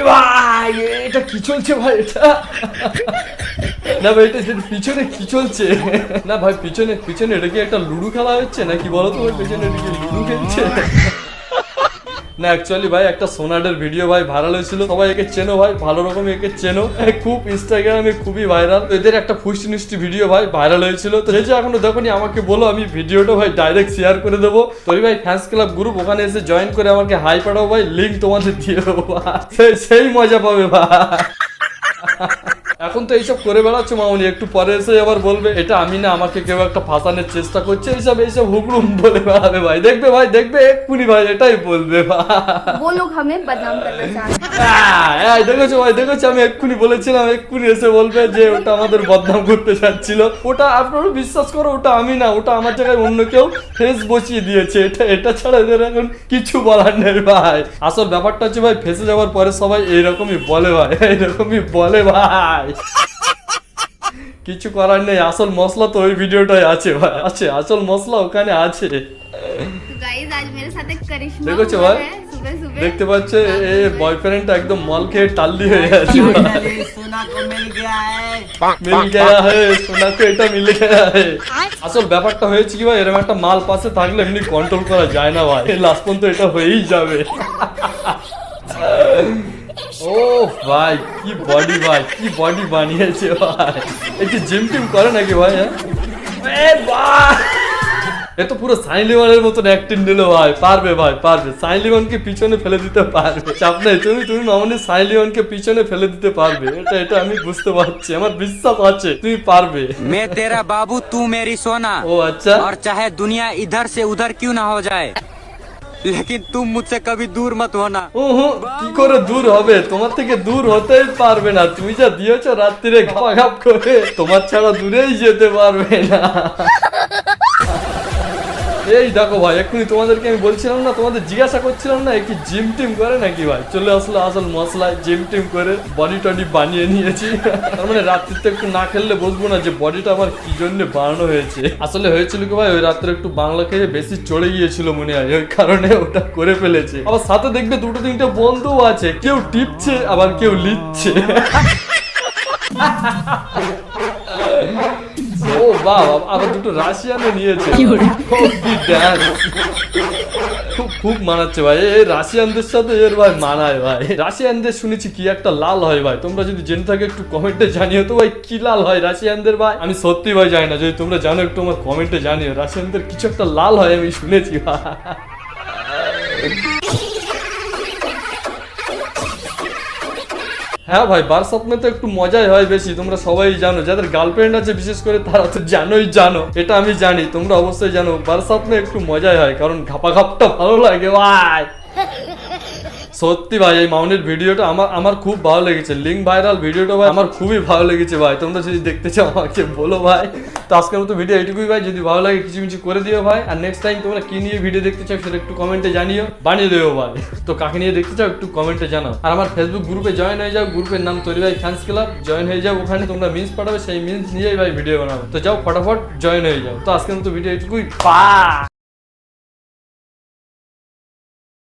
ভাই এটা কি চলছে ভাই? এটা না ভাই, এটা পিছনে কি চলছে? না ভাই, পিছনে পিছনে এটা কি একটা লুডো খেলা হচ্ছে নাকি বলো তো ভাই? পিছনে এটা কি লুডো খেলছে? না অ্যাকচুয়ালি ভাই একটা সোনাডের ভিডিও ভাই ভাইরাল হয়েছিল, সবাই একে চেনো ভাই, ভালো রকম একে চেনো, খুব ইনস্টাগ্রামে খুবই ভাইরাল। এদের একটা ফুষ্টি মিষ্টি ভিডিও ভাই ভাইরাল হয়েছিল, তো যে এখনো দেখোনি আমাকে বলো, আমি ভিডিওটা ভাই ডাইরেক্ট শেয়ার করে দেবো। তৈরি ভাই ফ্যান্স ক্লাব গ্রুপ, ওখানে এসে জয়েন করে আমাকে হাই পাঠাও ভাই, লিঙ্ক তোমাদের দিয়ে দেবো, সেই মজা পাবে ভাই। এখন তো এইসব করে বেড়াচ্ছ মামনি, একটু পরে এসে আবার বলবে এটা আমি না, আমাকে কেউ একটা ফাঁসানোর চেষ্টা করছে, এইসব হুকুম বলে বেড়াবে ভাই, দেখবে ভাই, দেখবে এক্ষুনি ভাই এটাই বলবে ভাই। वो लोग हमें बदनाम करना चाहते हैं। দেখেছো ভাই, দেখেছো আমি এক্ষুনি বলেছিলাম, এক্ষুনি এসে বলবে যে ওটা আমাদের বদনাম করতে চাচ্ছিল। ওটা আপনারা বিশ্বাস করো, ওটা আমি না, ওটা আমার জায়গায় অন্য কেউ ফেস বসিয়ে দিয়েছে। এটা ছাড়া এদের এখন কিছু বলার নেই ভাই। আসল ব্যাপারটা হচ্ছে ভাই, ফেসে যাওয়ার পরে সবাই এইরকমই বলে ভাই, এইরকমই বলে ভাই। কিছু করার নেই, আসল মশলা তো ওই ভিডিওটাই আছে ভাই, আছে আসল মশলা ওখানে আছে। तो गाइस आज मेरे साथ एक करिश्मा দেখেছো हुआ ভাই, है सुबह सुबह। দেখতে পাচ্ছে এ বয়ফ্রেন্ডটা একদম মল খেয়ে টাল্লি হয়ে গেছে। सोना को मिल गया है। মিল গয়া হে, সোনা কো এটা মিল গয়া হে। আসল ব্যাপারটা হয়েছে কি ভাই, এরকম একটা মাল পাশে থাকলে এমনি কন্ট্রোল করা যায় না ভাই, লাস্ট পর্যন্ত এটা হয়েই যাবে। ও ভাই কি বডি ভাই, কি বডি বানিয়েছে ভাই। একটু জিম টিম করে নাকি ভাই? হ্যাঁ ভাই, এ তো পুরো সাইন লিওনের মতন অ্যাক্টিং দিল ভাই, পারবে ভাই, পারবে। সাইন লিওনকে পিছনে ফেলে দিতে পারবে, চাপ নেই। তুমি মামনি সাইন লিওনকে পিছনে ফেলে দিতে পারবে, এটা আমি বুঝতে পারছি, আমার বিশ্বাস আছে তুমি পারবে। मैं तेरा बाबू, तू मेरी सोना। ও আচ্ছা, और चाहे दुनिया इधर से उधर क्यों ना हो जाए, लेकिन तुम मुझसे कभी दूर मत होना। কি করে দূর হবে? তোমার থেকে দূর হতেই পারবে না, তুমি যা দিয়েছো রাত্রিরে ঘাপ করে, তোমার ছাড়া দূরেই যেতে পারবে না। এই দেখো ভাই, এক্ষুনি তোমাদেরকে আমি বলছিলাম না, তোমাদের জিজ্ঞাসা করছিলাম না কি জিম টিম করে নাকি ভাই, চলে আসলো আসল মশলায়, জিম টিম করে বডি টডি বানিয়ে নিয়েছি। তার মানে রাত্রিতে একটু না খেললে বুঝবো না যে বডিটা আমার কি জন্য বানানো হয়েছে। আসলে হয়েছিল কি ভাই, ওই রাত্রে একটু বাংলা খেয়ে বেশি চড়ে গিয়েছিল মনে হয়, ওই কারণে ওটা করে ফেলেছে। আবার সাথে দেখবে দুটো তিনটে বন্ধুও আছে, কেউ টিপছে আবার কেউ লিখছে। ও বাহ, আবার দুটো রাশিয়ানও নিয়েছে। খুব মানাচ্ছে ভাই, এই রাশিয়ানদের সাথে এর ভাই মানায় ভাই। রাশিয়ানদের শুনেছি কি একটা লাল হয় ভাই, তোমরা যদি জেনে থাকে একটু কমেন্টে জানিও তো ভাই, কি লাল হয় রাশিয়ানদের ভাই? আমি সত্যি ভাই জানি না, যদি তোমরা জানো একটু আমার কমেন্টে জানিও, রাশিয়ানদের কিছু একটা লাল হয় আমি শুনেছি ভাই। হ্যাঁ ভাই, বারসাত তো একটু মজাই হয় বেশি, তোমরা সবাই জানো, যাদের গার্লফ্রেন্ড আছে বিশেষ করে তারা তো জানো, এটা আমি জানি, তোমরা অবশ্যই জানো, বারসাত একটু মজাই হয়, কারণ ঘাপাঘাপটা ভালো লাগে ভাই। সত্যি ভাই, এই মাউনের ভিডিওটা আমার খুব ভালো লেগেছে, লিঙ্ক ভাইরাল ভিডিওটা ভাই আমার খুবই ভালো লেগেছে ভাই। তোমরা যদি দেখতে চাও আমাকে বলো ভাই। তো আজকের মতো ভিডিও এইটুকুই ভাই, যদি ভালো লাগে কিছু করে দিও ভাই, আর নেক্সট টাইম তোমরা কি নিয়ে ভিডিও দেখতে চাও সেটা একটু কমেন্টে জানিও, বানিয়ে দেবো ভাই। তো কাকে নিয়ে দেখতে চাও একটু কমেন্টে জানাও, আর আমার ফেসবুক গ্রুপে জয়েন হয়ে যাও, গ্রুপের নাম তৈরি ভাই ফ্যান্স ক্লাব, জয়েন হয়ে যাও, ওখানে তোমরা মিন্স পাঠাবে, সেই মিন্স নিয়েই ভাই ভিডিও বানাবো। তো যাও ফটাফট জয়েন হয়ে যাও। তো আজকের মতো ভিডিও এইটুকুই, বাই।